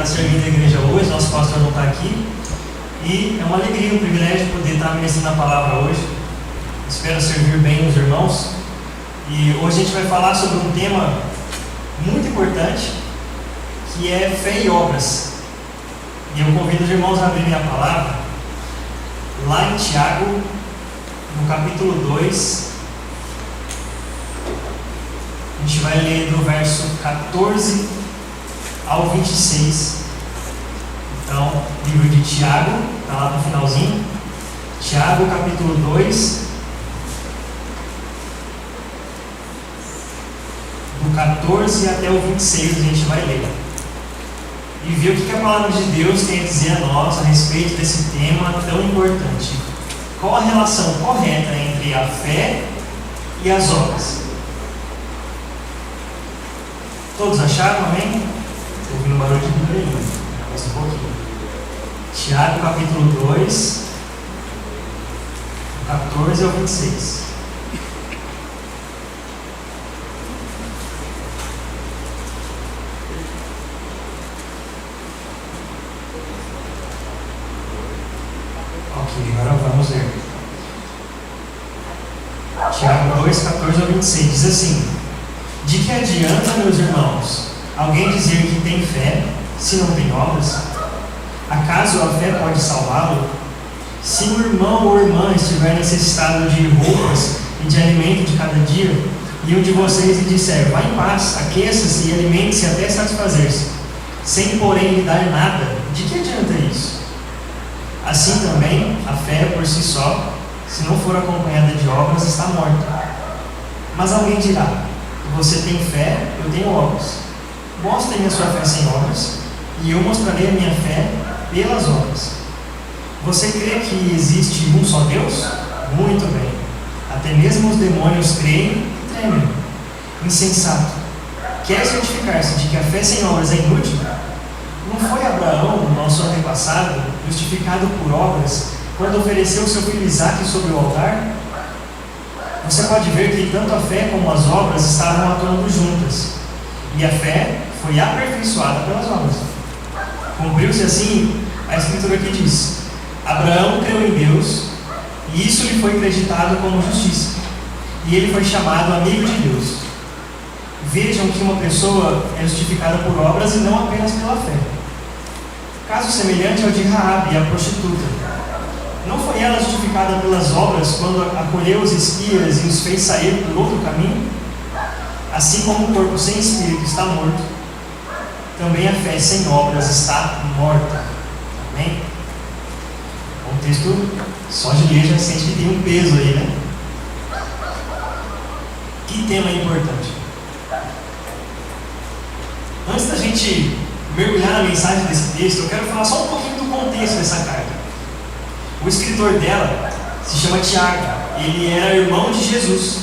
está servindo a igreja hoje, nosso pastor não está aqui. E é uma alegria, um privilégio poder estar ministrando a palavra hoje. Espero servir bem os irmãos. E hoje a gente vai falar sobre um tema muito importante, que é fé e obras. E eu convido os irmãos a abrirem a palavra lá em Tiago, no capítulo 2. A gente vai ler do verso 14 ao 26. Então, livro de Tiago, está lá no finalzinho. Tiago, capítulo 2, do 14 até o 26, a gente vai ler. E ver o que a palavra de Deus tem a dizer a nós a respeito desse tema tão importante. Qual a relação correta entre a fé e as obras? Todos acharam, amém? Estou ouvindo barulho de Bíblia aí, mais um pouquinho. Tiago, capítulo 2, 14 ao 26. Ok, agora vamos ler. Tiago 2, 14 ao 26 diz assim: de que adianta, meus irmãos, alguém dizer que tem fé, se não tem obras? Acaso a fé pode salvá-lo? Se o irmão ou irmã estiver necessitado de roupas e de alimento de cada dia, e um de vocês lhe disser, vá em paz, aqueça-se e alimente-se até satisfazer-se, sem porém lhe dar nada, de que adianta isso? Assim também, a fé por si só, se não for acompanhada de obras, está morta. Mas alguém dirá, você tem fé, eu tenho obras. Mostrem a sua fé sem obras, e eu mostrarei a minha fé pelas obras. Você crê que existe um só Deus? Muito bem. Até mesmo os demônios creem e tremem. Insensato. Quer certificar-se de que a fé sem obras é inútil? Não foi Abraão, nosso antepassado, justificado por obras, quando ofereceu seu filho Isaque sobre o altar? Você pode ver que tanto a fé como as obras estavam atuando juntas. E a fé foi aperfeiçoada pelas obras. Cumpriu-se assim a escritura que diz: Abraão creu em Deus, e isso lhe foi acreditado como justiça. E ele foi chamado amigo de Deus. Vejam que uma pessoa é justificada por obras e não apenas pela fé. Caso semelhante ao de Raabe, a prostituta. Não foi ela justificada pelas obras quando acolheu os espias e os fez sair por outro caminho? Assim como o corpo sem espírito está morto, também a fé sem obras está morta. Amém? O texto, só de ler já sente que tem um peso aí, né? Que tema importante. Antes da gente mergulhar na mensagem desse texto, eu quero falar só um pouquinho do contexto dessa carta. O escritor dela se chama Tiago. Ele era irmão de Jesus,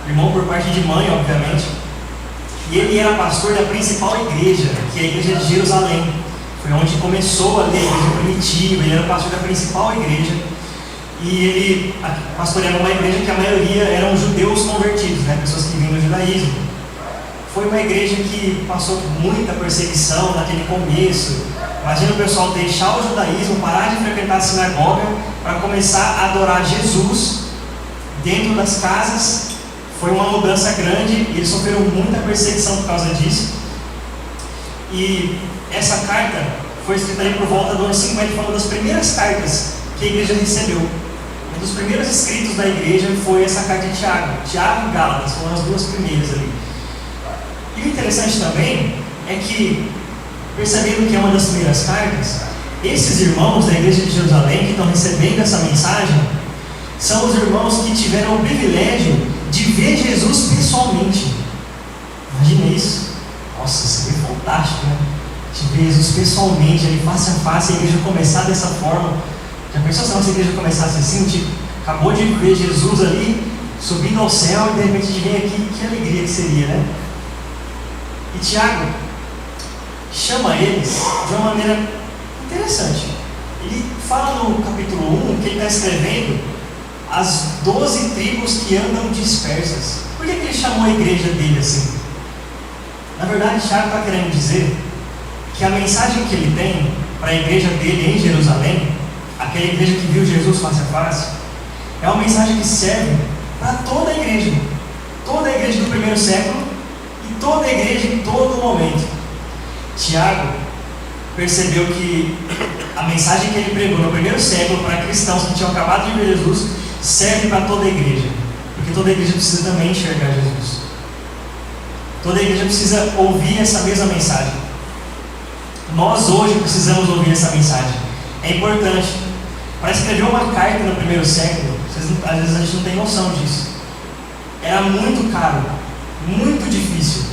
irmão por parte de mãe, obviamente, e ele era pastor da principal igreja, que é a igreja de Jerusalém. Foi onde começou a igreja primitiva. Ele era pastor da principal igreja, e ele pastoreava uma igreja que a maioria eram judeus convertidos, né? Pessoas que vinham do judaísmo. Foi uma igreja que passou por muita perseguição naquele começo. Imagina o pessoal deixar o judaísmo, parar de frequentar a sinagoga para começar a adorar Jesus dentro das casas. Foi uma mudança grande e eles sofreram muita perseguição por causa disso. E essa carta foi escrita ali por volta do ano 50, foi uma das primeiras cartas que a igreja recebeu. Um dos primeiros escritos da igreja foi essa carta de Tiago. Tiago e Gálatas foram as duas primeiras ali. E o interessante também é que, percebendo que é uma das primeiras cartas, esses irmãos da igreja de Jerusalém que estão recebendo essa mensagem são os irmãos que tiveram o privilégio de ver Jesus pessoalmente. Imagina isso. Nossa, isso é fantástico, né? De ver Jesus pessoalmente, ali face a face, a igreja começar dessa forma. Já pensou se a nossa igreja começasse assim? Tipo, acabou de ver Jesus ali, subindo ao céu, e de repente a gente vem aqui, que alegria que seria, né? E Tiago chama eles de uma maneira interessante. Ele fala no capítulo 1 que ele está escrevendo as 12 tribos que andam dispersas. Por que ele chamou a igreja dele assim? Na verdade, Tiago está querendo dizer que a mensagem que ele tem para a igreja dele em Jerusalém, aquela igreja que viu Jesus face a face, é uma mensagem que serve para toda a igreja do primeiro século e toda a igreja em todo momento. Tiago percebeu que a mensagem que ele pregou no primeiro século para cristãos que tinham acabado de ver Jesus serve para toda a igreja, porque toda a igreja precisa também enxergar Jesus. Toda a igreja precisa ouvir essa mesma mensagem. Nós hoje precisamos ouvir essa mensagem. É importante. Para escrever uma carta no primeiro século, às vezes a gente não tem noção disso. Era muito caro, muito difícil.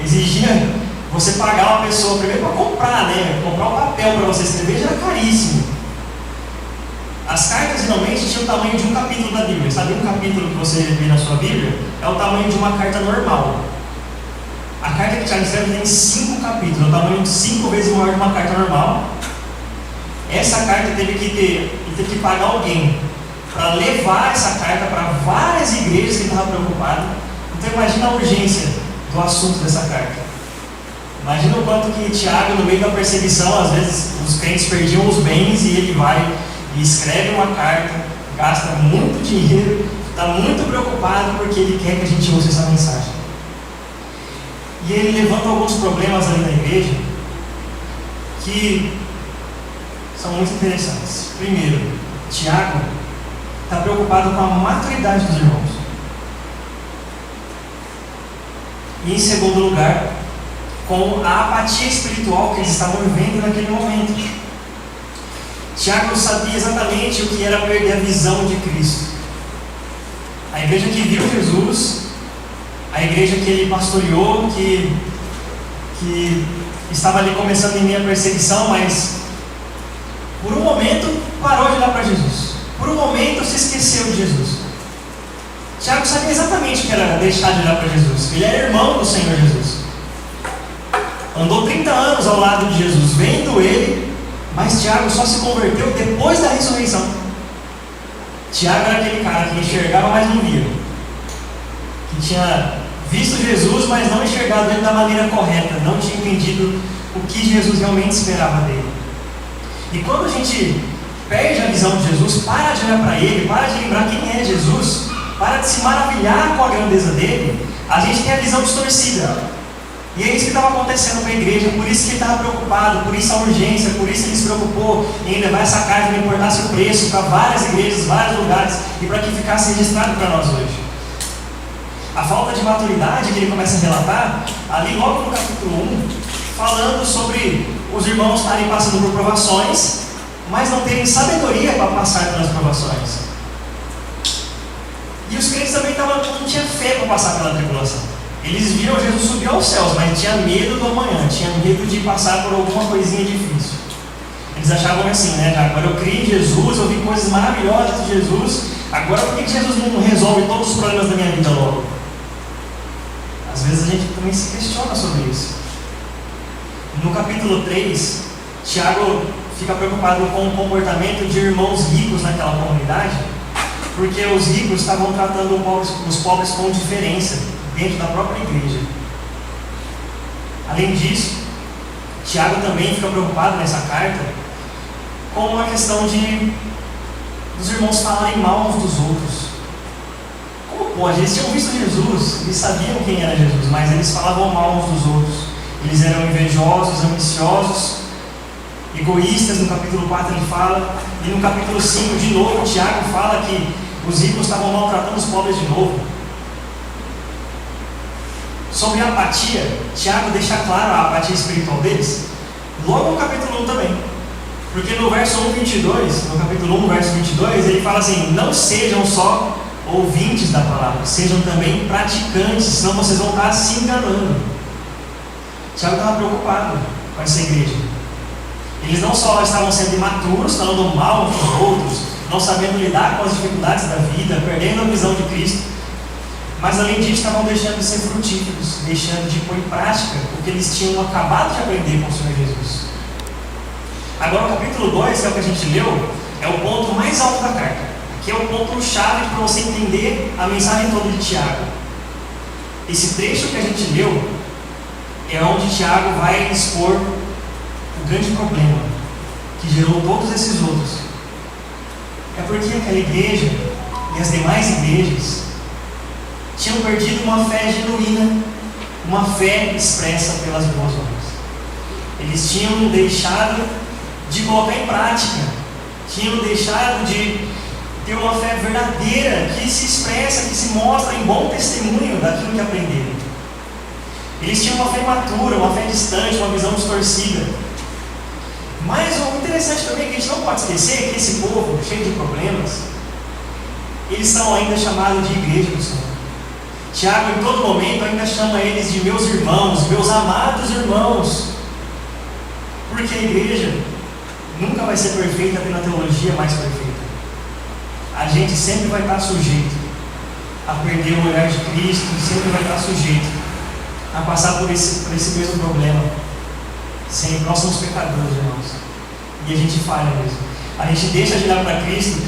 Exigia você pagar uma pessoa primeiro para comprar, comprar um papel para você escrever já era caríssimo. As cartas geralmente tinham o tamanho de um capítulo da Bíblia. Sabe, um capítulo que você vê na sua Bíblia é o tamanho de uma carta normal. A carta que Tiago escreve tem 5 capítulos, é o tamanho de 5 vezes maior de uma carta normal. Essa carta teve que pagar alguém para levar essa carta para várias igrejas que estavam preocupadas. Então imagina a urgência do assunto dessa carta. Imagina o quanto que Tiago, no meio da perseguição, às vezes os crentes perdiam os bens e ele vai e escreve uma carta, gasta muito dinheiro, está muito preocupado porque ele quer que a gente use essa mensagem. E ele levanta alguns problemas ali na igreja que são muito interessantes. Primeiro, Tiago está preocupado com a maturidade dos irmãos. E em segundo lugar, com a apatia espiritual que eles estavam vivendo naquele momento. Tiago sabia exatamente o que era perder a visão de Cristo. A igreja que viu Jesus, a igreja que ele pastoreou, que estava ali começando em meio à perseguição, mas por um momento parou de olhar para Jesus. Por um momento se esqueceu de Jesus. Tiago sabia exatamente o que era deixar de olhar para Jesus. Ele era irmão do Senhor Jesus. Andou 30 anos ao lado de Jesus, vendo ele, mas Tiago só se converteu depois da ressurreição. Tiago era aquele cara que enxergava, mas não via. Que tinha visto Jesus, mas não enxergado ele da maneira correta. Não tinha entendido o que Jesus realmente esperava dele. E quando a gente perde a visão de Jesus, para de olhar para ele, para de lembrar quem é Jesus, para de se maravilhar com a grandeza dele, a gente tem a visão distorcida. E é isso que estava acontecendo com a igreja, por isso que ele estava preocupado, por isso a urgência, por isso ele se preocupou em levar essa carta, não importasse o preço, para várias igrejas, vários lugares, e para que ficasse registrado para nós hoje. A falta de maturidade que ele começa a relatar, ali logo no capítulo 1, falando sobre os irmãos estarem passando por provações, mas não terem sabedoria para passar pelas provações. E os crentes também não tinham fé para passar pela tribulação. Eles viram Jesus subir aos céus, mas tinha medo do amanhã, tinha medo de passar por alguma coisinha difícil. Eles achavam assim, agora eu criei em Jesus, eu vi coisas maravilhosas de Jesus, agora por que Jesus não resolve todos os problemas da minha vida logo? Às vezes a gente também se questiona sobre isso. No capítulo 3, Tiago fica preocupado com o comportamento de irmãos ricos naquela comunidade, porque os ricos estavam tratando os pobres com diferença dentro da própria igreja. Além disso, Tiago também fica preocupado nessa carta com a questão dos irmãos falarem mal uns dos outros. Como pode? Eles tinham visto Jesus, eles sabiam quem era Jesus, mas eles falavam mal uns dos outros. Eles eram invejosos, ambiciosos, egoístas. No capítulo 4 ele fala, e no capítulo 5 de novo Tiago fala que os ricos estavam maltratando os pobres de novo. Sobre a apatia, Tiago deixa claro a apatia espiritual deles, logo no capítulo 1 também. Porque no verso 22, no capítulo 1, verso 22, ele fala assim: não sejam só ouvintes da palavra, sejam também praticantes, senão vocês vão estar se enganando. Tiago estava preocupado com essa igreja. Eles não só estavam sendo imaturos, falando mal uns dos outros, não sabendo lidar com as dificuldades da vida, perdendo a visão de Cristo, mas além disso estavam deixando de ser frutíferos, deixando de pôr em prática o que eles tinham acabado de aprender com o Senhor Jesus. Agora o capítulo 2, que é o que a gente leu, é o ponto mais alto da carta. Aqui é o ponto-chave para você entender a mensagem toda de Tiago. Esse trecho que a gente leu é onde Tiago vai expor o grande problema que gerou todos esses outros. É porque aquela igreja e as demais igrejas tinham perdido uma fé genuína, uma fé expressa pelas boas obras. Eles tinham deixado de colocar em prática, tinham deixado de ter uma fé verdadeira que se expressa, que se mostra em bom testemunho daquilo que aprenderam. Eles tinham uma fé imatura, uma fé distante, uma visão distorcida. Mas o interessante também é que a gente não pode esquecer que esse povo, cheio de problemas, eles são ainda chamados de igreja do Senhor. Tiago, em todo momento, ainda chama eles de meus irmãos, meus amados irmãos. Porque a igreja nunca vai ser perfeita pela teologia mais perfeita. A gente sempre vai estar sujeito a perder o olhar de Cristo, sempre vai estar sujeito a passar por esse mesmo problema. Sempre, nós somos pecadores, irmãos, e a gente falha mesmo. A gente deixa de olhar para Cristo,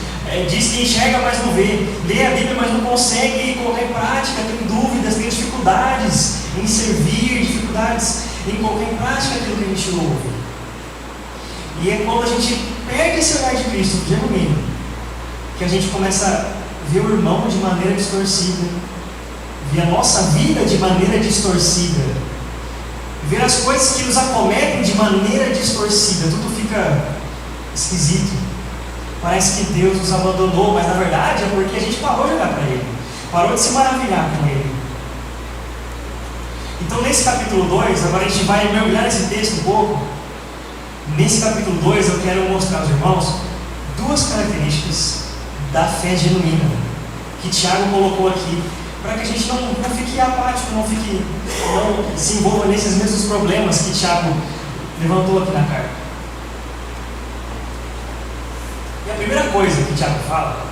diz que enxerga, mas não vê, lê a Bíblia, mas não consegue colocar em prática, tem dúvidas, tem dificuldades em servir, dificuldades em colocar em prática aquilo que a gente ouve. E é quando a gente perde esse olhar de Cristo, genuíno, que a gente começa a ver o irmão de maneira distorcida, ver a nossa vida de maneira distorcida, ver as coisas que nos acometem de maneira distorcida. Tudo fica esquisito. Parece que Deus nos abandonou, mas na verdade é porque a gente parou de olhar para Ele, parou de se maravilhar com Ele. Então, nesse capítulo 2, agora a gente vai mergulhar nesse texto um pouco. Nesse capítulo 2, eu quero mostrar aos irmãos duas características da fé genuína que Tiago colocou aqui, para que a gente não fique apático, não se envolva nesses mesmos problemas que Tiago levantou aqui na carta. E a primeira coisa que Tiago fala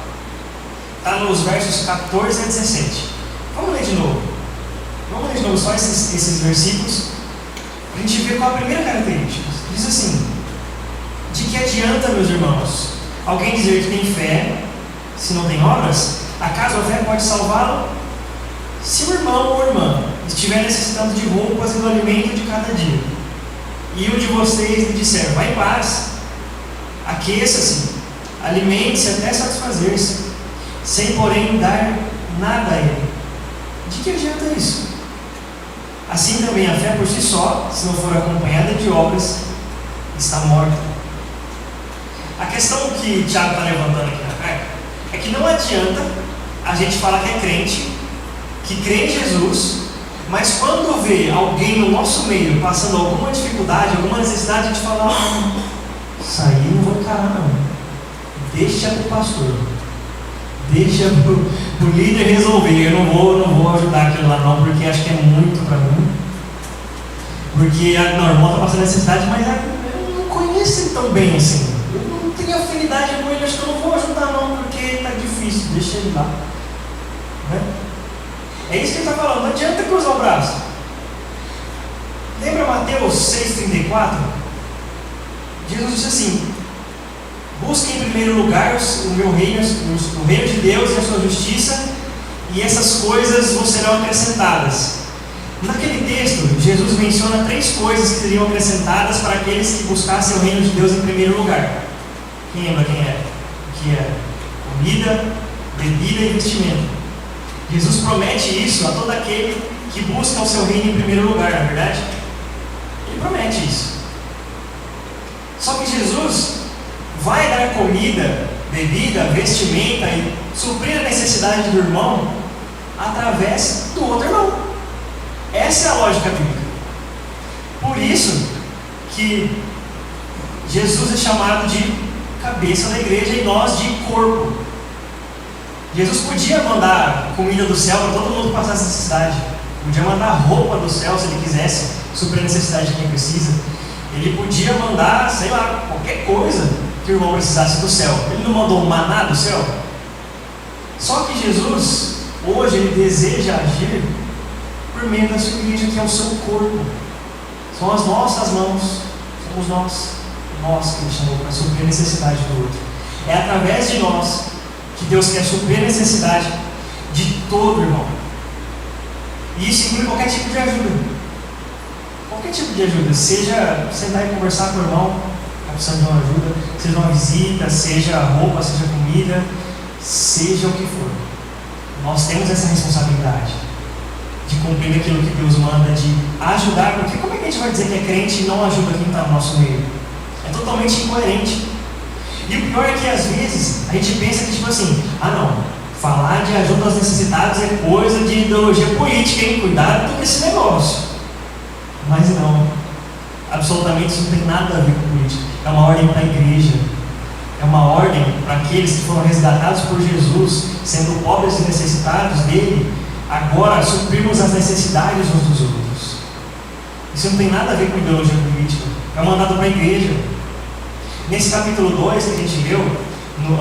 está nos versos 14 a 17. Vamos ler de novo. Vamos ler de novo só esses versículos, para a gente ver qual a primeira característica. Diz assim: de que adianta, meus irmãos, alguém dizer que tem fé, se não tem obras? Acaso a fé pode salvá-lo? Se o irmão ou irmã estiver necessitando de roupas e do alimento de cada dia, e um de vocês lhe disser, vá em paz, aqueça-se, alimente-se até satisfazer-se, sem porém dar nada a ele, de que adianta isso? Assim também a fé por si só, se não for acompanhada de obras, está morta. A questão que Tiago está levantando aqui na carta é que não adianta a gente falar que é crente, que crê em Jesus, mas quando vê alguém no nosso meio passando alguma dificuldade, alguma necessidade, a gente fala, isso aí não vou encarar não, deixa para o pastor, deixa para o líder resolver, eu não vou ajudar aquilo lá não, porque acho que é muito para mim, porque não, o irmão está passando necessidade, mas eu não conheço ele tão bem assim, eu não tenho afinidade com ele, acho que eu não vou ajudar não, porque está difícil, deixa ele lá, né? É isso que ele está falando, não adianta cruzar o braço. Lembra Mateus 6,34? Jesus disse assim, busquem em primeiro lugar o meu reino, o reino de Deus e a sua justiça, e essas coisas vos serão acrescentadas. Naquele texto, Jesus menciona 3 coisas que seriam acrescentadas para aqueles que buscassem o reino de Deus em primeiro lugar. Quem lembra quem é? Que é comida, bebida e vestimento. Jesus promete isso a todo aquele que busca o seu reino em primeiro lugar, na verdade. Ele promete isso. Só que Jesus vai dar comida, bebida, vestimenta e suprir a necessidade do irmão através do outro irmão. Essa é a lógica bíblica. Por isso que Jesus é chamado de cabeça da igreja e nós de corpo. Jesus podia mandar comida do céu para todo mundo que passasse necessidade. Podia mandar roupa do céu se ele quisesse suprir a necessidade de quem precisa. Ele podia mandar, sei lá, qualquer coisa que o irmão precisasse do céu. Ele não mandou um maná do céu? Só que Jesus, hoje, ele deseja agir por meio da sua igreja, que é o seu corpo. São as nossas mãos, somos nós que ele chamou para suprir a necessidade do outro. É através de nós que Deus quer suprir a necessidade de todo irmão. E isso inclui qualquer tipo de ajuda. qualquer tipo de ajuda, seja sentar e conversar com o irmão, está precisando de uma ajuda, seja uma visita, seja roupa, seja comida, seja o que for. Nós temos essa responsabilidade de cumprir aquilo que Deus manda, de ajudar, porque como é que a gente vai dizer que é crente e não ajuda quem está no nosso meio? É totalmente incoerente. E o pior é que às vezes a gente pensa que tipo assim, falar de ajuda aos necessitados é coisa de ideologia política, hein? Cuidado com esse negócio. Mas não, absolutamente isso não tem nada a ver com política. É uma ordem para a igreja, é uma ordem para aqueles que foram resgatados por Jesus, sendo pobres e necessitados dele, agora suprimos as necessidades uns dos outros. Isso não tem nada a ver com ideologia política, é um mandato para a igreja. Nesse capítulo 2 que a gente leu,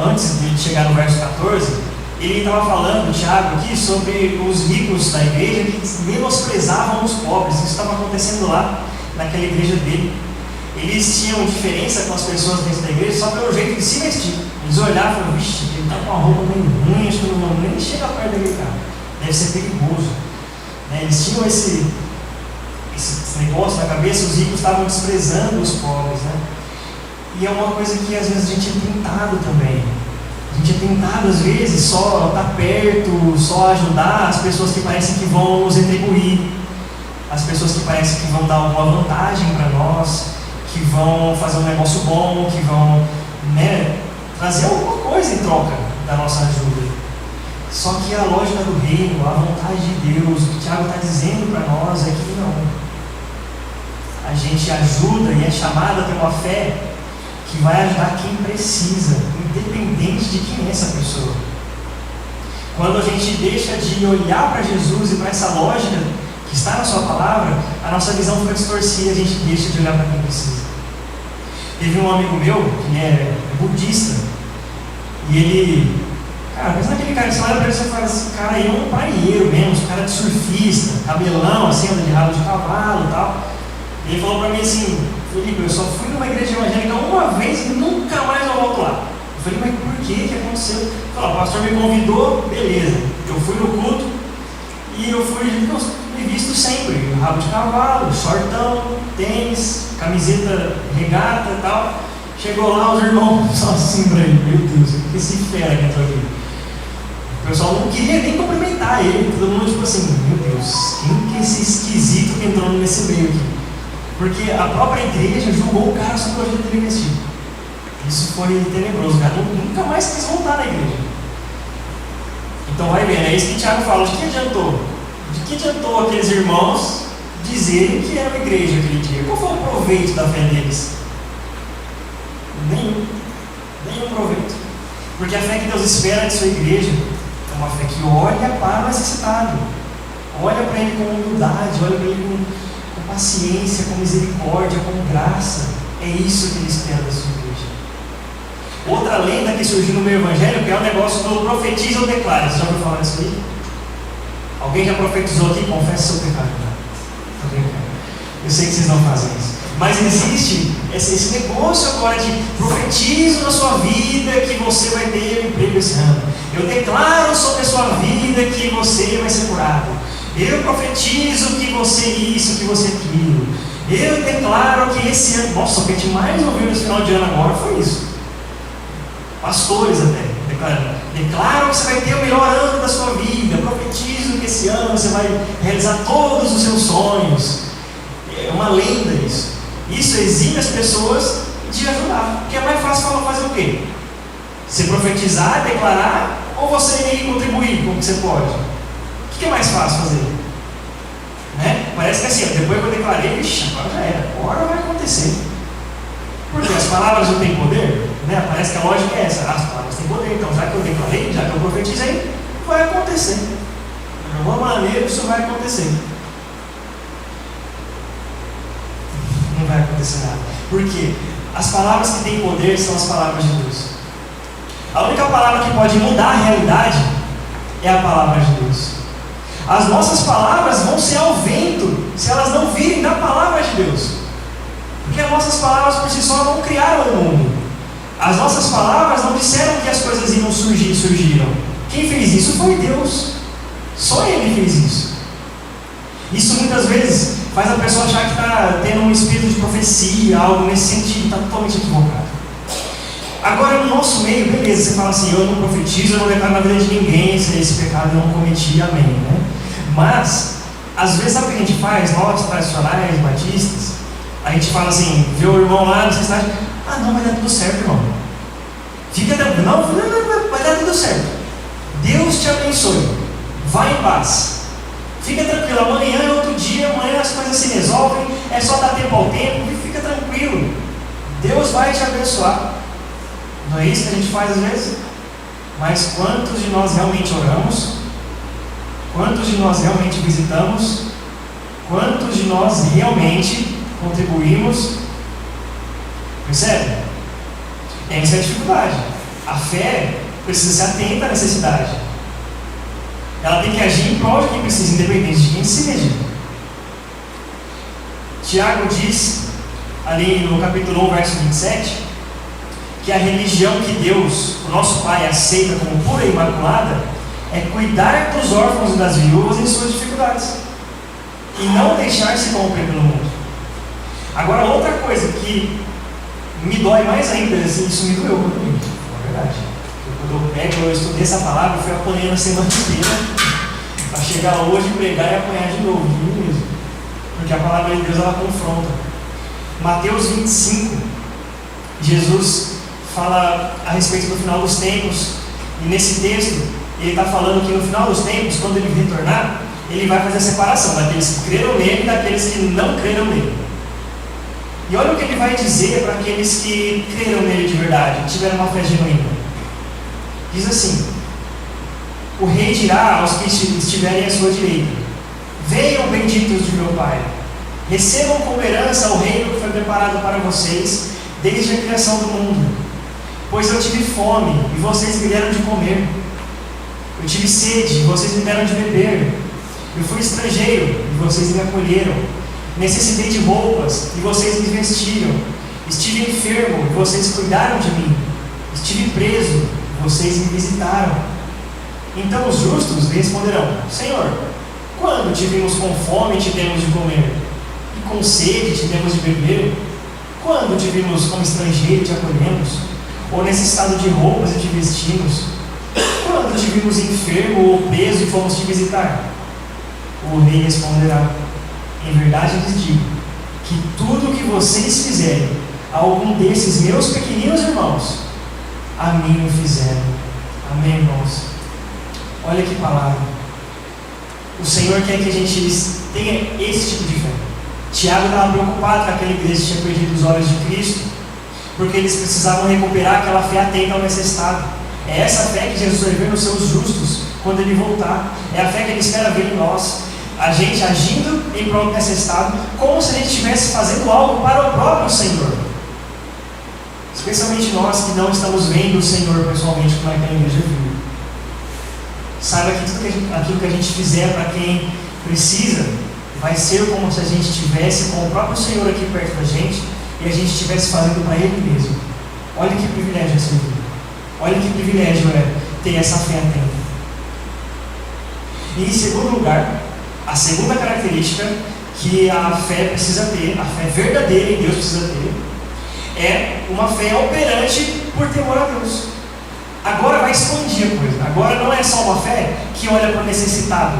antes de chegar no verso 14, ele estava falando, Tiago, aqui sobre os ricos da igreja que menosprezavam os pobres. Isso estava acontecendo lá, naquela igreja dele. Eles tinham diferença com as pessoas dentro da igreja só pelo jeito de se vestir. Eles olhavam e falavam, vixe, ele está com uma roupa meio ruim, acho que não vou nem chegar perto daquele cara. Deve ser perigoso. Eles tinham esse negócio na cabeça, os ricos estavam desprezando os pobres. E é uma coisa que às vezes a gente é tentado também. A gente é tentado às vezes só estar perto, só ajudar as pessoas que parecem que vão nos retribuir, as pessoas que parecem que vão dar alguma vantagem para nós, que vão fazer um negócio bom, que vão trazer alguma coisa em troca da nossa ajuda. Só que a lógica do reino, a vontade de Deus, o que o Tiago está dizendo para nós é que não. A gente ajuda e é chamado a ter uma fé que vai ajudar quem precisa, independente de quem é essa pessoa. Quando a gente deixa de olhar para Jesus e para essa lógica que está na sua palavra, a nossa visão fica distorcida, a gente deixa de olhar para quem precisa. Teve um amigo meu, que é budista, e ele, pensa naquele cara, você olha para ele e você fala assim, cara aí é um praieiro mesmo, cara de surfista, cabelão, assim, anda de rabo de cavalo e tal. E ele falou para mim assim, Felipe, eu só fui numa igreja evangélica uma vez e nunca mais eu volto lá. Eu falei, mas por que que aconteceu? Ele falou, o pastor me convidou, beleza. Eu fui no culto e eu fui me visto sempre, rabo de cavalo, shortão, tênis, camiseta regata e tal. Chegou lá, os irmãos só assim pra ele, meu Deus, que esse fera que entrou aqui. O pessoal não queria nem cumprimentar ele, todo mundo tipo assim, meu Deus, quem que é esse esquisito que entrou nesse meio aqui? Porque a própria igreja julgou o cara só pelo jeito dele vestir. Isso foi tenebroso, cara. Nunca mais quis voltar na igreja. Então vai vendo, é isso que o Tiago fala. De que adiantou? De que adiantou aqueles irmãos dizerem que era uma igreja aquele dia? Qual foi o proveito da fé deles? Nenhum proveito. Porque a fé que Deus espera de sua igreja é uma fé que olha para o necessitado, olha para ele com humildade, olha para ele com paciência, com misericórdia, com graça. É isso que ele espera da sua igreja. Outra lenda que surgiu no meio evangélico é o negócio do profetiza ou declara. Você já ouviu falar disso aí? Alguém já profetizou aqui? Confesse seu pecado. Eu sei que vocês não fazem isso. Mas existe esse negócio agora de profetizo na sua vida que você vai ter um emprego esse ano. Eu declaro sobre a sua vida que você vai ser curado. Eu profetizo que você isso, que você aquilo. Eu declaro que esse ano... Nossa, o que a gente mais ouviu nesse final de ano agora foi isso. Pastores até declaram que você vai ter o melhor ano da sua vida. Profetizo que esse ano você vai realizar todos os seus sonhos. É uma lenda isso. Isso exime as pessoas de ajudar. Porque é mais fácil fazer o quê? Você profetizar, declarar, ou você ir contribuir com o que você pode? O que é mais fácil fazer? Parece que assim, depois que eu declarei, agora já era, agora vai acontecer. Porque as palavras não têm poder, parece que a lógica é essa, as palavras têm poder, então já que eu declarei, já que eu profetizei, vai acontecer. De alguma maneira isso vai acontecer. Não vai acontecer nada. Porque as palavras que têm poder são as palavras de Deus. A única palavra que pode mudar a realidade é a palavra de Deus. As nossas palavras vão ser ao vento se elas não virem da palavra de Deus. Porque as nossas palavras por si só não criaram o mundo. As nossas palavras não disseram que as coisas iam surgir, surgiram. Quem fez isso foi Deus. Só Ele fez isso. Isso muitas vezes faz a pessoa achar que está tendo um espírito de profecia, algo nesse sentido, está totalmente equivocado. Agora, no nosso meio, beleza, você fala assim, eu não profetizo, eu não declaro na vida de ninguém esse pecado eu não cometi, amém, né? Mas, às vezes, sabe o que a gente faz, nós tradicionais, batistas, a gente fala assim, vê o irmão lá na cidade, não, vai dar tudo certo, irmão. Fica tranquilo, não, vai dar tudo certo. Deus te abençoe, vai em paz. Fica tranquilo, amanhã é outro dia, amanhã as coisas se resolvem, é só dar tempo ao tempo, e fica tranquilo. Deus vai te abençoar. Não é isso que a gente faz às vezes? Mas quantos de nós realmente oramos? Quantos de nós realmente visitamos? Quantos de nós realmente contribuímos? Percebe? Essa é a dificuldade. A fé precisa ser atenta à necessidade. Ela tem que agir em prol de quem precisa, independente de quem seja. Tiago diz, ali no capítulo 1, verso 27, que a religião que Deus, o nosso Pai, aceita como pura e imaculada é cuidar dos órfãos e das viúvas em suas dificuldades e não deixar-se corromper pelo mundo. Agora, outra coisa que me dói mais ainda, assim, isso me doeu muito, é verdade. Quando eu estudei essa palavra, eu fui apanhando a semana inteira para chegar hoje, pregar e apanhar de novo, de mim mesmo. Porque a palavra de Deus, ela confronta. Mateus 25, Jesus fala a respeito do final dos tempos, e nesse texto, ele está falando que no final dos tempos, quando ele retornar, ele vai fazer a separação daqueles que creram nele e daqueles que não creram nele. E olha o que ele vai dizer para aqueles que creram nele de verdade, que tiveram uma fé genuína. Diz assim: o rei dirá aos que estiverem à sua direita: venham benditos de meu Pai, recebam como herança o reino que foi preparado para vocês desde a criação do mundo. Pois eu tive fome e vocês me deram de comer, eu tive sede e vocês me deram de beber, eu fui estrangeiro e vocês me acolheram, necessitei de roupas e vocês me vestiram, estive enfermo e vocês cuidaram de mim, estive preso e vocês me visitaram. Então os justos lhe responderão: Senhor, quando te vimos com fome e te demos de comer, e com sede te demos de beber? Quando te vimos como estrangeiro e te acolhemos, ou necessitado de roupas e te vestimos? Quando te vimos enfermo ou preso e fomos te visitar? O rei responderá: em verdade lhes digo, que tudo o que vocês fizerem a algum desses meus pequeninos irmãos, a mim o fizeram. Amém, irmãos? Olha que palavra. O Senhor quer que a gente tenha esse tipo de fé. Tiago estava preocupado com aquela igreja que tinha perdido os olhos de Cristo, porque eles precisavam recuperar aquela fé atenta ao necessitado. É essa fé que Jesus vai ver nos seus justos quando ele voltar. É a fé que ele espera ver em nós. A gente agindo em prol do necessitado, como se a gente estivesse fazendo algo para o próprio Senhor. Especialmente nós que não estamos vendo o Senhor pessoalmente, como é que a igreja viu. Saiba que tudo aquilo que a gente fizer para quem precisa vai ser como se a gente estivesse com o próprio Senhor aqui perto da gente e a gente estivesse fazendo para Ele mesmo. Olha que privilégio é servir. Olha que privilégio é ter essa fé atenta. E em segundo lugar, a segunda característica que a fé precisa ter, a fé verdadeira em Deus precisa ter, é uma fé operante por temor a Deus. Agora vai expandir a coisa. Agora não é só uma fé que olha para o necessitado.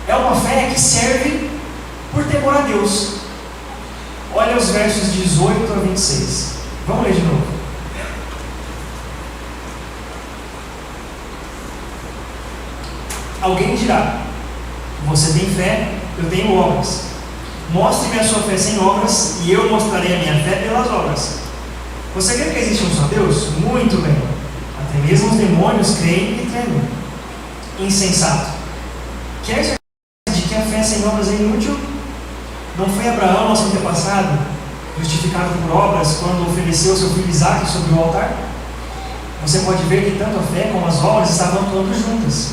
É uma fé que serve por temor a Deus. Olha os versos 18 a 26. Vamos ler de novo. Alguém dirá: você tem fé, eu tenho obras. Mostre-me a sua fé sem obras, e eu mostrarei a minha fé pelas obras. Você crê que existe um só Deus? Muito bem. Até mesmo os demônios creem e tremem. Insensato. Quer dizer de que a fé sem obras é inútil? Não foi Abraão, nosso antepassado, justificado por obras quando ofereceu seu filho Isaque sobre o altar? Você pode ver que tanto a fé como as obras estavam atuando juntas.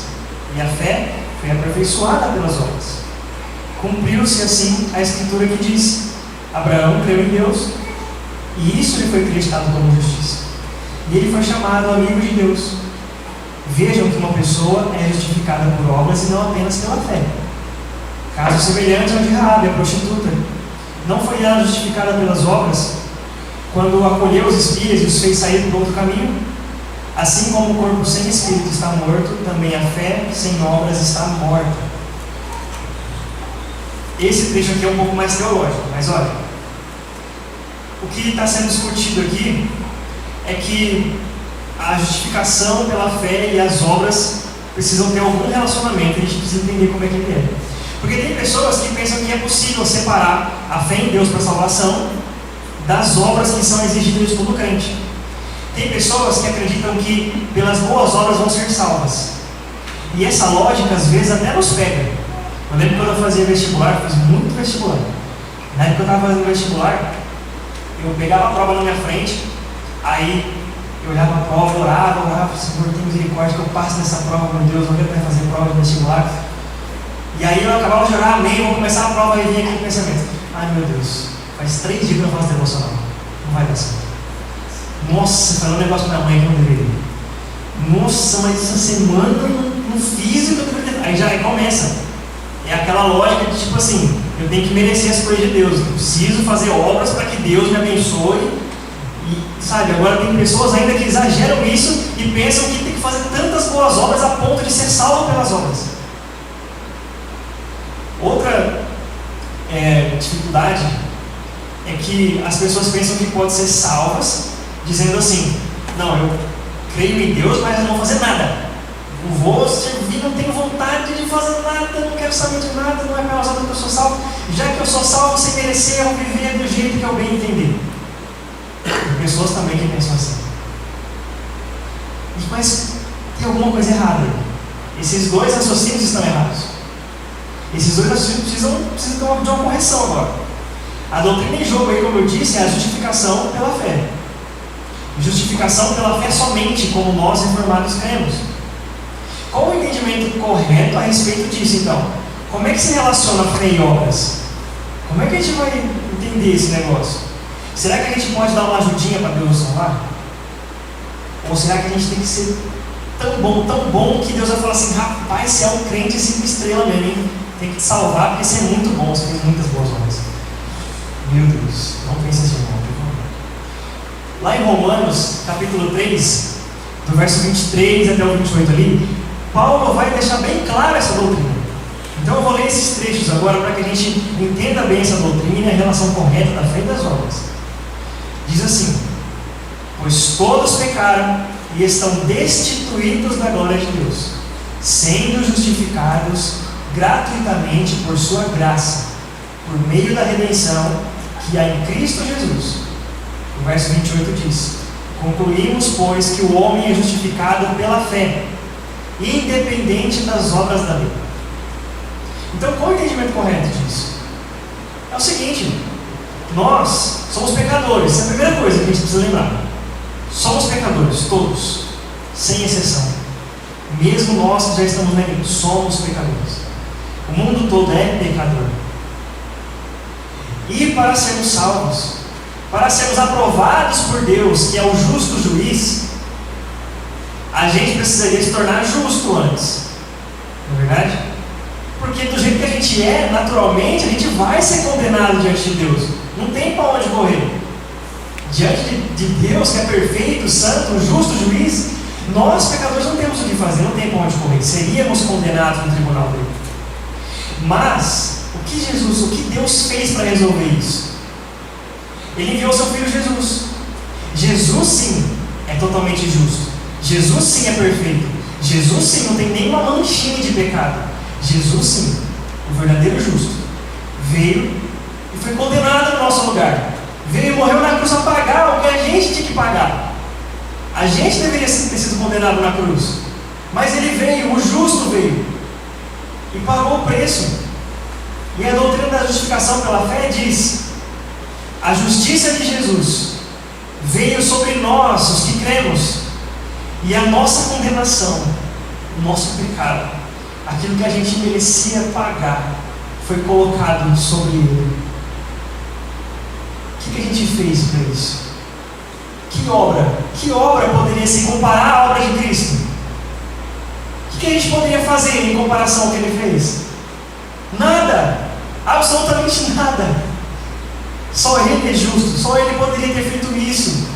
E a fé foi aperfeiçoada pelas obras. Cumpriu-se assim a escritura que diz: Abraão creu em Deus, e isso lhe foi acreditado como justiça. E ele foi chamado amigo de Deus. Vejam que uma pessoa é justificada por obras e não apenas pela fé. Caso semelhante ao de Raabe, a prostituta. Não foi ela justificada pelas obras, quando acolheu os espias e os fez sair por outro caminho? Assim como o corpo sem espírito está morto, também a fé sem obras está morta. Esse trecho aqui é um pouco mais teológico, mas olha, o que está sendo discutido aqui é que a justificação pela fé e as obras precisam ter algum relacionamento. A gente precisa entender como é que ele é. Porque tem pessoas que pensam que é possível separar a fé em Deus para a salvação das obras que são exigidas de todo crente. Tem pessoas que acreditam que pelas boas obras vão ser salvas. E essa lógica às vezes até nos pega. Eu lembro quando eu fazia vestibular, fiz muito vestibular. Na época que eu estava fazendo vestibular, eu pegava a prova na minha frente, aí eu olhava a prova, orava, Senhor, tem misericórdia que eu passe nessa prova, meu Deus, não quero mais fazer prova de vestibular. E aí eu acabava de orar, amém, vou começar a prova, e vinha aquele pensamento: ai meu Deus, faz 3 dias que eu não faço devocional, não vai dar certo. Nossa, falou um negócio pra minha mãe que não deveria. Nossa, mas essa semana não fiz o que eu deveria ter. Aí já começa. É aquela lógica de tipo assim, eu tenho que merecer as coisas de Deus, eu preciso fazer obras para que Deus me abençoe. E sabe, agora tem pessoas ainda que exageram isso e pensam que tem que fazer tantas boas obras a ponto de ser salvo pelas obras. Outra dificuldade é que as pessoas pensam que podem ser salvas dizendo assim: não, eu creio em Deus, mas eu não vou fazer nada. Não vou servir, não tenho vontade de fazer nada, não quero saber de nada, não é pelas obras que eu sou salvo. Já que eu sou salvo sem merecer, eu vou viver do jeito que eu bem entender. Tem pessoas também que pensam assim. Mas tem alguma coisa errada. Esses dois raciocínios estão errados. Esses dois raciocínios precisam de uma correção agora. A doutrina em jogo aí, como eu disse, é a justificação pela fé. Justificação pela fé somente, como nós reformados cremos. Qual o entendimento correto a respeito disso, então? Como é que se relaciona fé e obras? Como é que a gente vai entender esse negócio? Será que a gente pode dar uma ajudinha para Deus nos salvar? Ou será que a gente tem que ser tão bom, que Deus vai falar assim: rapaz, você é um crente 5 estrelas mesmo, hein? Tem que te salvar porque você é muito bom, você fez muitas boas obras. Meu Deus, não pense assim, não, por favor. Lá em Romanos, capítulo 3, do verso 23 até o 28 ali, Paulo vai deixar bem clara essa doutrina. Então eu vou ler esses trechos agora para que a gente entenda bem essa doutrina e a relação correta da fé e das obras. Diz assim: pois todos pecaram e estão destituídos da glória de Deus, sendo justificados gratuitamente por sua graça, por meio da redenção que há em Cristo Jesus. O verso 28 diz: concluímos, pois, que o homem é justificado pela fé, independente das obras da lei. Então, qual é o entendimento correto disso? É o seguinte: nós somos pecadores. Essa é a primeira coisa que a gente precisa lembrar. Somos pecadores, todos, sem exceção. Mesmo nós que já estamos na igreja, somos pecadores. O mundo todo é pecador. E para sermos salvos, para sermos aprovados por Deus, que é o justo juiz, a gente precisaria se tornar justo antes. Não é verdade? Porque do jeito que a gente é, naturalmente, a gente vai ser condenado diante de Deus. Não tem para onde correr. Diante de Deus, que é perfeito, santo, justo juiz, nós, pecadores, não temos o que fazer, não tem para onde correr. Seríamos condenados no tribunal dele. Mas, o que Deus fez para resolver isso? Ele enviou seu Filho Jesus. Jesus, sim, é totalmente justo. Jesus, sim, é perfeito. Jesus, sim, não tem nenhuma manchinha de pecado. Jesus, sim, o verdadeiro justo, veio e foi condenado no nosso lugar. Veio e morreu na cruz para pagar o que a gente tinha que pagar. A gente deveria ter sido condenado na cruz, mas ele veio, o justo veio e pagou o preço. E a doutrina da justificação pela fé diz: a justiça de Jesus veio sobre nós, os que cremos, e a nossa condenação, o nosso pecado, aquilo que a gente merecia pagar, foi colocado sobre ele. O que a gente fez para isso? Que obra poderia se comparar à obra de Cristo? O que a gente poderia fazer em comparação ao que ele fez? Nada, absolutamente nada. Só Ele é justo, só Ele poderia ter feito isso,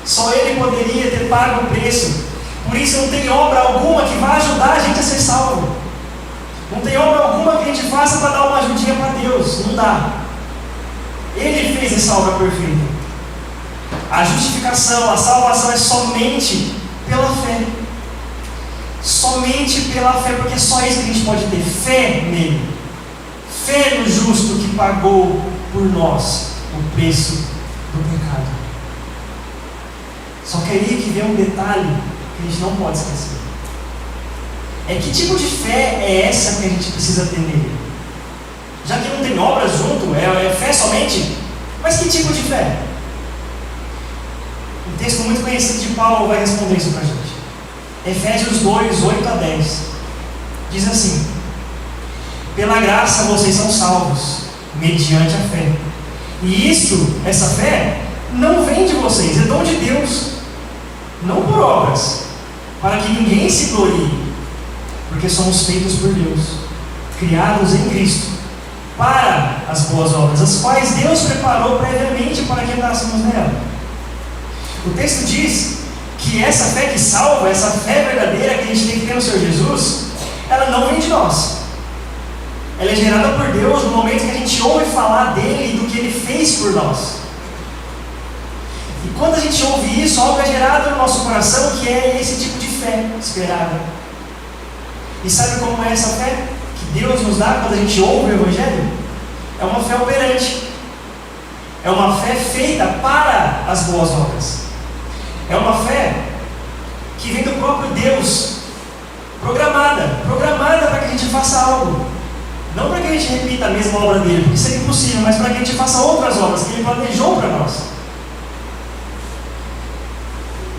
só Ele poderia ter pago o preço. Por isso não tem obra alguma que vá ajudar a gente a ser salvo. Não tem obra alguma que a gente faça para dar uma ajudinha para Deus, não dá. Ele fez essa obra perfeita. A justificação, a salvação é somente pela fé. Somente pela fé, porque é só isso que a gente pode ter, fé nele. Fé no justo que pagou por nós o preço do pecado. Só que aí que vem um detalhe que a gente não pode esquecer. É que tipo de fé é essa que a gente precisa ter nele? Já que não tem obras junto, é fé somente? Mas que tipo de fé? Um texto muito conhecido de Paulo vai responder isso para a gente. Efésios 2, 8 a 10. Diz assim: pela graça vocês são salvos, mediante a fé. E essa fé, não vem de vocês, é dom de Deus, não por obras, para que ninguém se glorie, porque somos feitos por Deus, criados em Cristo, para as boas obras, as quais Deus preparou previamente para que andássemos nela. O texto diz que essa fé que salva, essa fé verdadeira que a gente tem que ter no Senhor Jesus, ela não vem de nós. Ela é gerada por Deus no momento que a gente ouve falar dele e do que ele fez por nós. E quando a gente ouve isso, algo é gerado no nosso coração, que é esse tipo de fé esperada. E sabe como é essa fé que Deus nos dá quando a gente ouve o Evangelho? É uma fé operante. É uma fé feita para as boas obras. É uma fé que vem do próprio Deus, programada para que a gente faça algo. Não para que a gente repita a mesma obra dele, porque seria impossível, mas para que a gente faça outras obras que ele planejou para nós.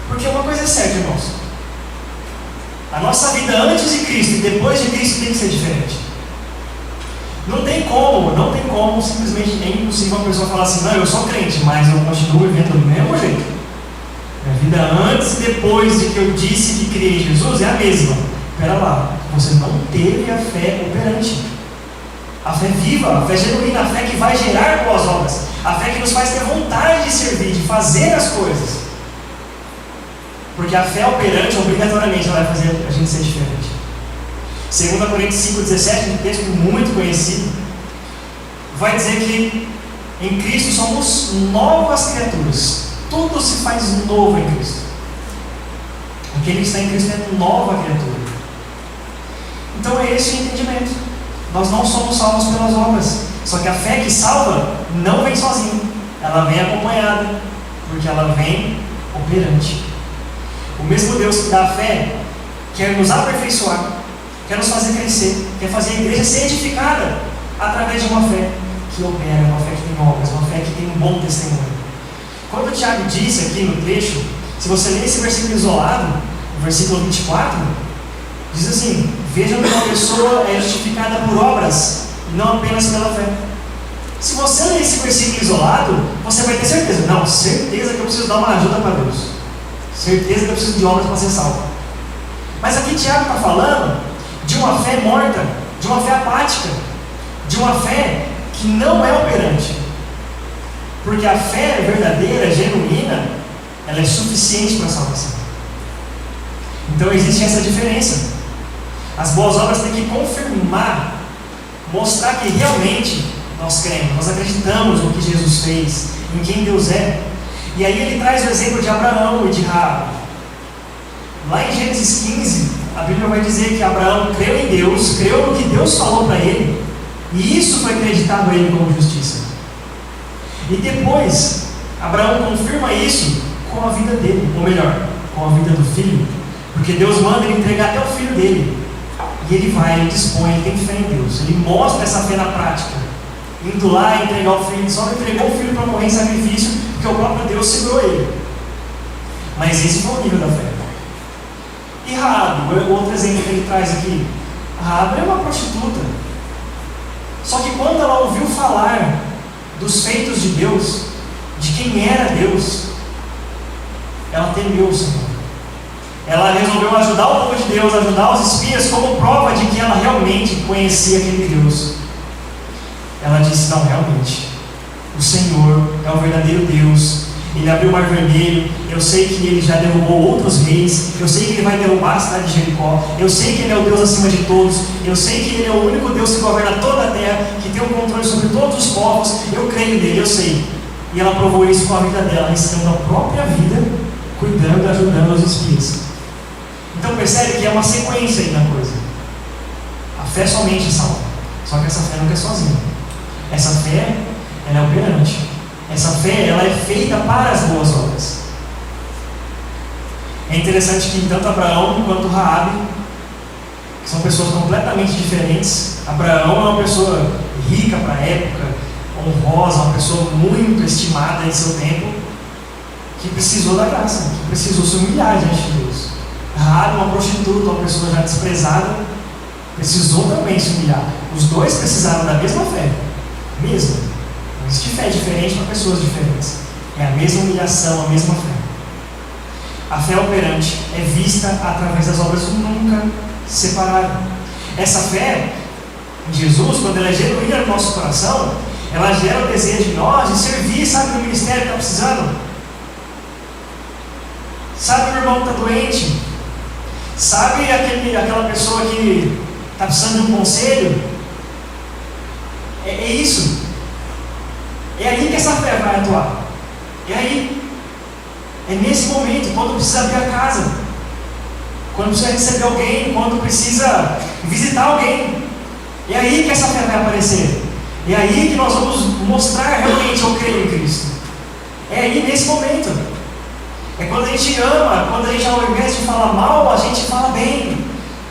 Porque uma coisa é certa, irmãos: a nossa vida antes de Cristo e depois de Cristo tem que ser diferente. Não tem como, simplesmente é impossível uma pessoa falar assim: não, eu sou crente, mas eu continuo vivendo do mesmo jeito. Minha vida antes e depois de que eu disse que criei em Jesus é a mesma. Espera lá, você não teve a fé operante. A fé viva, a fé genuína, a fé que vai gerar boas obras. A fé que nos faz ter vontade de servir, de fazer as coisas. Porque a fé operante, obrigatoriamente, ela vai fazer a gente ser diferente. 2 Coríntios 5,17, um texto muito conhecido, vai dizer que em Cristo somos novas criaturas. Tudo se faz novo em Cristo. Aquele que está em Cristo é nova criatura. Então é esse o entendimento. Nós não somos salvos pelas obras. Só que a fé que salva não vem sozinha. Ela vem acompanhada, porque ela vem operante. O mesmo Deus que dá a fé quer nos aperfeiçoar, quer nos fazer crescer, quer fazer a igreja ser edificada através de uma fé que opera, uma fé que tem obras, uma fé que tem um bom testemunho. Quando o Tiago disse aqui no trecho, se você ler esse versículo isolado, o versículo 24, diz assim: vejam que uma pessoa é justificada por obras, não apenas pela fé. Se você ler esse versículo isolado, você vai ter certeza. Não, certeza que eu preciso dar uma ajuda para Deus. Certeza que eu preciso de obras para ser salvo. Mas aqui Tiago está falando de uma fé morta, de uma fé apática, de uma fé que não é operante. Porque a fé verdadeira, genuína, ela é suficiente para a salvação. Então existe essa diferença. As boas obras têm que confirmar, mostrar que realmente nós cremos, nós acreditamos no que Jesus fez, em quem Deus é. E aí ele traz o exemplo de Abraão e de Raabe. Lá em Gênesis 15, a Bíblia vai dizer que Abraão creu em Deus, creu no que Deus falou para ele, e isso foi acreditado a ele como justiça. E depois, Abraão confirma isso com a vida dele, ou melhor, com a vida do filho, porque Deus manda ele entregar até o filho dele. E ele vai, ele dispõe, ele tem fé em Deus, ele mostra essa fé na prática, indo lá entregar o filho. Só não entregou o filho para morrer em sacrifício, porque o próprio Deus segurou ele. Mas esse foi o nível da fé. E Raabe, o outro exemplo que ele traz aqui, Raabe é uma prostituta. Só que quando ela ouviu falar dos feitos de Deus, de quem era Deus, ela temeu o Senhor. ela resolveu ajudar o povo de Deus, ajudar os espias, como prova de que ela realmente conhecia aquele Deus. Ela disse: não, realmente, o Senhor é o verdadeiro Deus. Ele abriu o mar vermelho. Eu sei que Ele já derrubou outros reis. Eu sei que Ele vai derrubar a cidade de Jericó. Eu sei que Ele é o Deus acima de todos. Eu sei que Ele é o único Deus que governa toda a terra, que tem o controle sobre todos os povos. Eu creio nele, eu sei. E ela provou isso com a vida dela, arriscando a própria vida, cuidando e ajudando os espias. Então percebe que é uma sequência aí na coisa. A fé somente salva. Só que essa fé nunca é sozinha. Essa fé, ela é operante. Essa fé, ela é feita para as boas obras. É interessante que tanto Abraão quanto Raabe, que são pessoas completamente diferentes. Abraão é uma pessoa rica para a época, honrosa, uma pessoa muito estimada em seu tempo, que precisou da graça, que precisou se humilhar diante de Deus. Raabe, uma prostituta, uma pessoa já desprezada, precisou também se humilhar. Os dois precisaram da mesma fé, mesmo. Não existe fé diferente para pessoas diferentes. É a mesma humilhação, a mesma fé. A fé operante é vista através das obras nunca separadas. Essa fé em Jesus, quando ela é genuína no nosso coração, ela gera o desejo de nós de servir, sabe, no ministério que está precisando. Sabe, o irmão que está doente. Sabe, aquela pessoa que está precisando de um conselho. É isso. É aí que essa fé vai atuar. É aí. É nesse momento, quando precisa abrir a casa, quando precisa receber alguém, quando precisa visitar alguém. É aí que essa fé vai aparecer. É aí que nós vamos mostrar realmente eu creio em Cristo. É aí nesse momento. É quando a gente ama, quando a gente, ao invés de falar mal, a gente fala bem.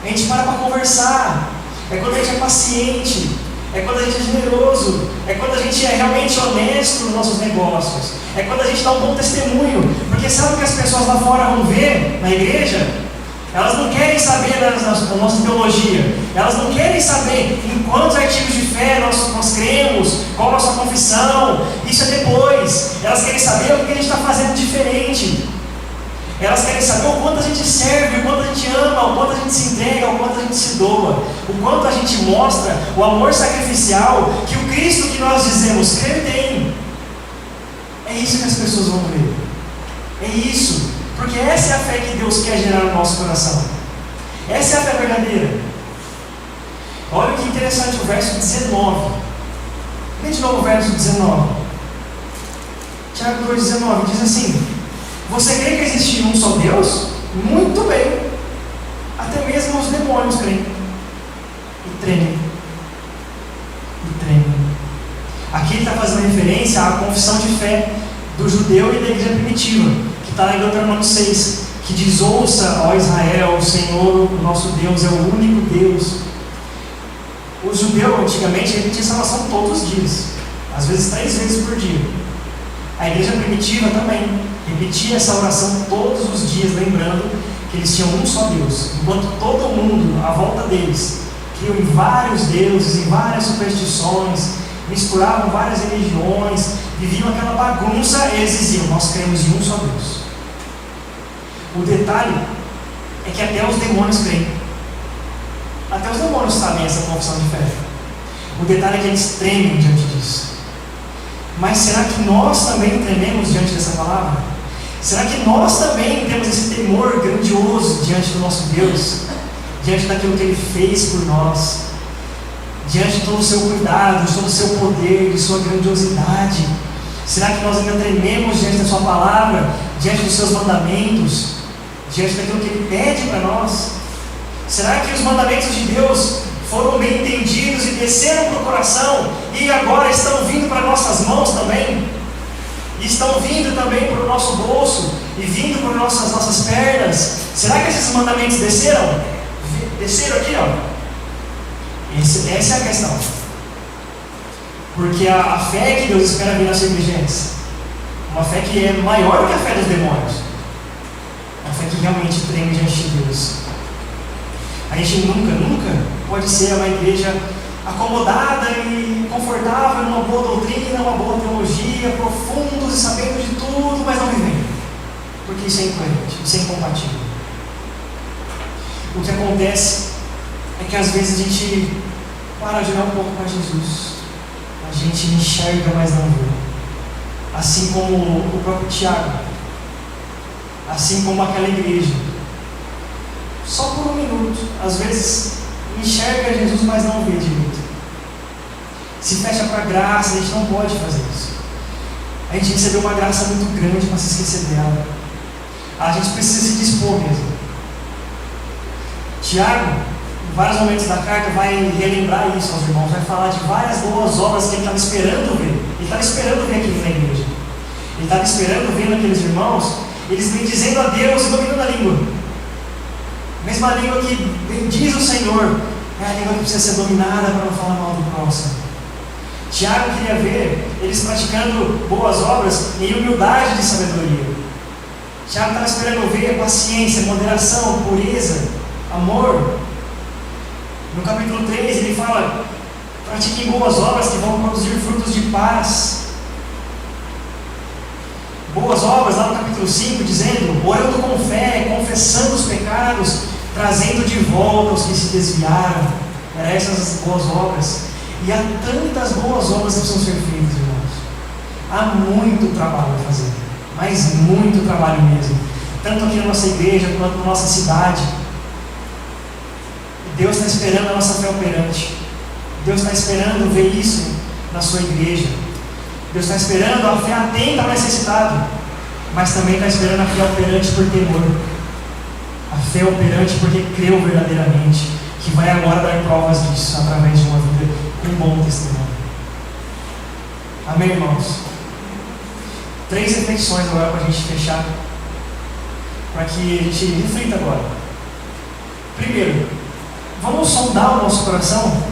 A gente para conversar. É quando a gente é paciente. É quando a gente é generoso. É quando a gente é realmente honesto nos nossos negócios. É quando a gente dá um bom testemunho. Porque sabe o que as pessoas lá fora vão ver na igreja? Elas não querem saber da nossa teologia. Elas não querem saber em quantos artigos de fé nós cremos, qual a nossa confissão. Isso é depois. Elas querem saber o que a gente está fazendo diferente. Elas querem saber o quanto a gente serve, o quanto a gente ama, o quanto a gente se entrega, o quanto a gente se doa, o quanto a gente mostra o amor sacrificial que o Cristo que nós dizemos crer tem. É isso que as pessoas vão ver. É isso. Porque essa é a fé que Deus quer gerar no nosso coração. Essa é a fé verdadeira. Olha que interessante o verso 19. Vê de novo o verso 19. Tiago 2,19 diz assim: você crê que existe um só Deus? Muito bem. Até mesmo os demônios creem. E tremem. E tremem. Aqui ele está fazendo referência à confissão de fé do judeu e da igreja primitiva, que está em Deuteronômio 6, que diz: ouça, ó Israel, o Senhor, o nosso Deus, é o único Deus. O judeu, antigamente, repetia essa oração todos os dias, às vezes 3 vezes por dia. A igreja primitiva também repetia essa oração todos os dias, lembrando que eles tinham um só Deus, enquanto todo mundo à volta deles criam em vários deuses, em várias superstições, misturavam várias religiões, viviam aquela bagunça. Eles diziam: nós cremos em um só Deus. O detalhe é que até os demônios creem. Até os demônios sabem essa confissão de fé. O detalhe é que eles tremem diante disso. Mas será que nós também trememos diante dessa palavra? Será que nós também temos esse temor grandioso diante do nosso Deus? Diante daquilo que Ele fez por nós? Diante de todo o seu cuidado, de todo o seu poder, de sua grandiosidade? Será que nós ainda trememos diante da sua palavra, diante dos seus mandamentos, diante daquilo que Ele pede para nós? Será que os mandamentos de Deus foram bem entendidos e desceram para o coração e agora estão vindo para nossas mãos também? E estão vindo também para o nosso bolso e vindo para nossas pernas? Será que esses mandamentos desceram? Desceram aqui, ó. Essa é a questão. Porque a fé que Deus espera vir nas suas igrejas, uma fé que é maior do que a fé dos demônios, uma fé que realmente treme diante de Deus. A gente nunca pode ser uma igreja acomodada e confortável, numa boa doutrina, uma boa teologia, profundos e sabendo de tudo, mas não vivendo. Porque isso é incoerente, isso é incompatível. O que acontece é que às vezes a gente para de olhar um pouco para Jesus. A gente enxerga, mas não vê. Assim como o próprio Tiago. Assim como aquela igreja. Só por um minuto. Às vezes enxerga Jesus, mas não vê direito. Se fecha para a graça, a gente não pode fazer isso. A gente recebeu uma graça muito grande para se esquecer dela. A gente precisa se dispor mesmo. Tiago, em vários momentos da carta, vai relembrar isso aos irmãos, vai falar de várias boas obras que ele estava esperando ver. Ele estava esperando ver aquilo na igreja. Ele estava esperando ver naqueles irmãos, eles bendizendo a Deus e dominando a língua. A mesma língua que bendiz o Senhor, é a língua que precisa ser dominada para não falar mal do próximo. Tiago queria ver eles praticando boas obras em humildade de sabedoria. Tiago estava esperando ver paciência, moderação, pureza, amor. No capítulo 3 ele fala: pratiquem boas obras que vão produzir frutos de paz. Boas obras, lá no capítulo 5, dizendo: orando com fé, confessando os pecados, trazendo de volta os que se desviaram. Eram essas as boas obras. E há tantas boas obras que precisam ser feitas, irmãos. Há muito trabalho a fazer, mas muito trabalho mesmo. Tanto aqui na nossa igreja, quanto na nossa cidade. Deus está esperando a nossa fé operante. Deus está esperando ver isso na sua igreja. Deus está esperando a fé atenta ao necessitado, mas também está esperando a fé operante por temor. A fé operante porque creu verdadeiramente, que vai agora dar provas disso através de uma vida com bom testemunho. Amém, irmãos? 3 reflexões agora para a gente fechar, para que a gente reflita agora. Primeiro, vamos sondar o nosso coração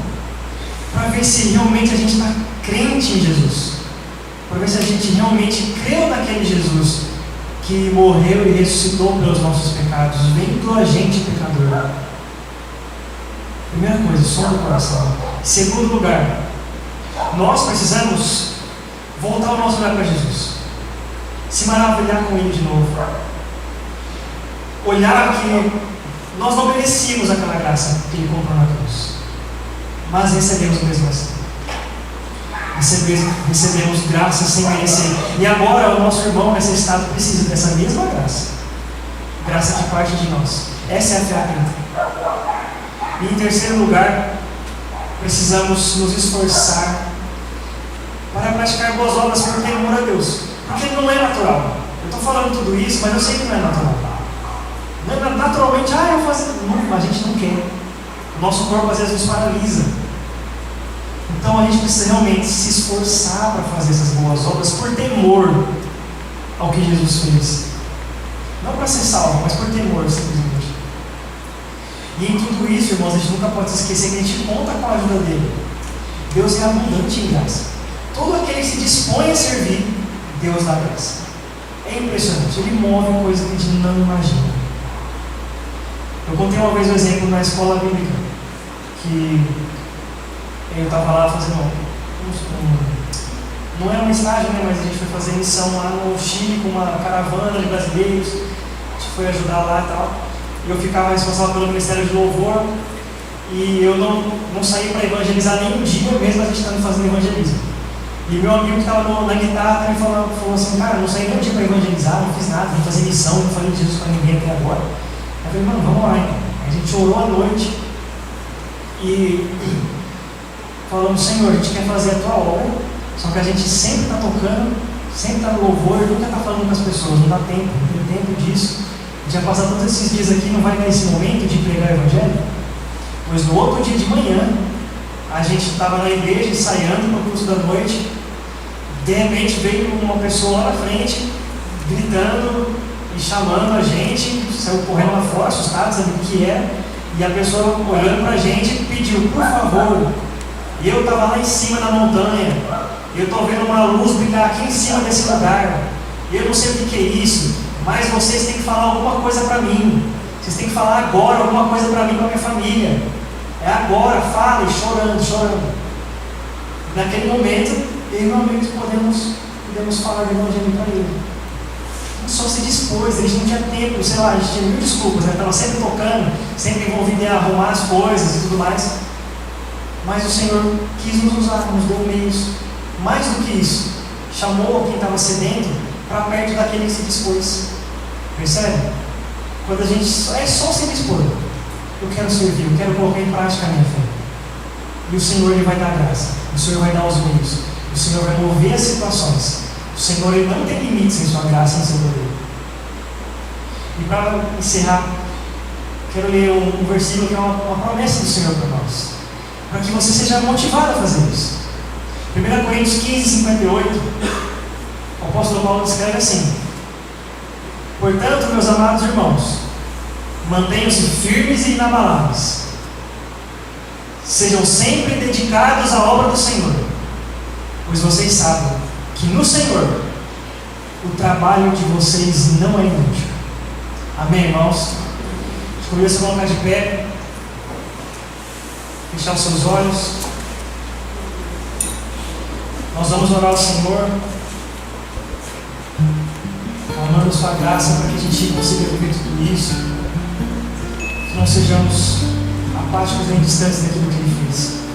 para ver se realmente a gente está crente em Jesus, para ver se a gente realmente creu naquele Jesus que morreu e ressuscitou pelos nossos pecados, vendo a gente pecador. Primeira coisa, sonda o coração. Segundo lugar, nós precisamos voltar o nosso olhar para Jesus, se maravilhar com Ele de novo, olhar que nós não merecíamos aquela graça que Ele comprou na cruz, mas recebemos mesmo assim. Recebemos graça sem merecer. E agora o nosso irmão necessitado precisa dessa mesma graça. Graça que parte de nós. Essa é a fé atenta. E em terceiro lugar, precisamos nos esforçar para praticar boas obras por temor a Deus. Porque não é natural. Eu estou falando tudo isso, mas eu sei que não é natural. Não é naturalmente, eu vou fazer. Não, a gente não quer. O nosso corpo às vezes nos paralisa. Então a gente precisa realmente se esforçar para fazer essas boas obras por temor ao que Jesus fez. Não para ser salvo, mas por temor, simplesmente. E em tudo isso, irmãos, a gente nunca pode se esquecer que a gente conta com a ajuda dele. Deus é abundante em graça. Todo aquele que se dispõe a servir, Deus dá graça. É impressionante. Ele move coisas que a gente não imagina. Eu contei uma vez um exemplo na escola bíblica, que eu estava lá fazendo não era um estágio, né, mas a gente foi fazer missão lá no Chile com uma caravana de brasileiros. A gente foi ajudar lá e tal. Eu ficava responsável pelo Ministério de Louvor e eu não saí para evangelizar nenhum dia, mesmo a gente estando fazendo evangelismo. E meu amigo que estava na guitarra me falou assim: cara, não saí nenhum dia para evangelizar, não fiz nada, não fazer missão, não falei de Jesus para ninguém até agora. Eu falei: mano, vamos lá, então. A gente orou à noite e falamos: Senhor, a gente quer fazer a tua obra, só que a gente sempre está tocando, sempre está no louvor, nunca está falando com as pessoas, não dá tempo, não tem tempo disso. A gente vai passar todos esses dias aqui, não vai ter esse momento de pregar o evangelho? Pois no outro dia de manhã, a gente estava na igreja ensaiando para o curso da noite. De repente veio uma pessoa lá na frente, gritando e chamando a gente, saiu correndo lá fora, assustado, sabendo o que era. E a pessoa olhando para a gente pediu: por favor. E eu estava lá em cima da montanha, eu estou vendo uma luz brilhar aqui em cima desse lugar. Eu não sei o que é isso, mas vocês têm que falar alguma coisa para mim. Vocês têm que falar agora alguma coisa para mim, para minha família. É agora, fale, chorando. Naquele momento, eu e meu amigo podemos falar do evangelho para ele. só se dispôs, a gente não tinha tempo, sei lá, a gente tinha mil desculpas, né? Estava sempre tocando, sempre envolvido em arrumar as coisas e tudo mais. Mas o Senhor quis nos usar, nos deu meios. Mais do que isso, chamou quem estava sedento para perto daquele que se dispôs. Percebe? Quando a gente é só se dispor, eu quero servir, eu quero colocar em prática a minha fé. E o Senhor ele vai dar graça, o Senhor vai dar os meios, o Senhor vai mover as situações. O Senhor ele não tem limites em sua graça e em seu poder. E para encerrar, quero ler um versículo que é uma promessa do Senhor para nós, para que você seja motivado a fazer isso. 1 Coríntios 15, 58, o apóstolo Paulo escreve assim: portanto, meus amados irmãos, mantenham-se firmes e inabaláveis, sejam sempre dedicados à obra do Senhor, pois vocês sabem que no Senhor o trabalho de vocês não é inútil. Amém, irmãos? Escolha se colocar de pé, fechar os seus olhos. Nós vamos orar ao Senhor, clamando sua graça para que a gente consiga viver tudo isso, que não sejamos apáticos nem distantes daquilo que Ele fez.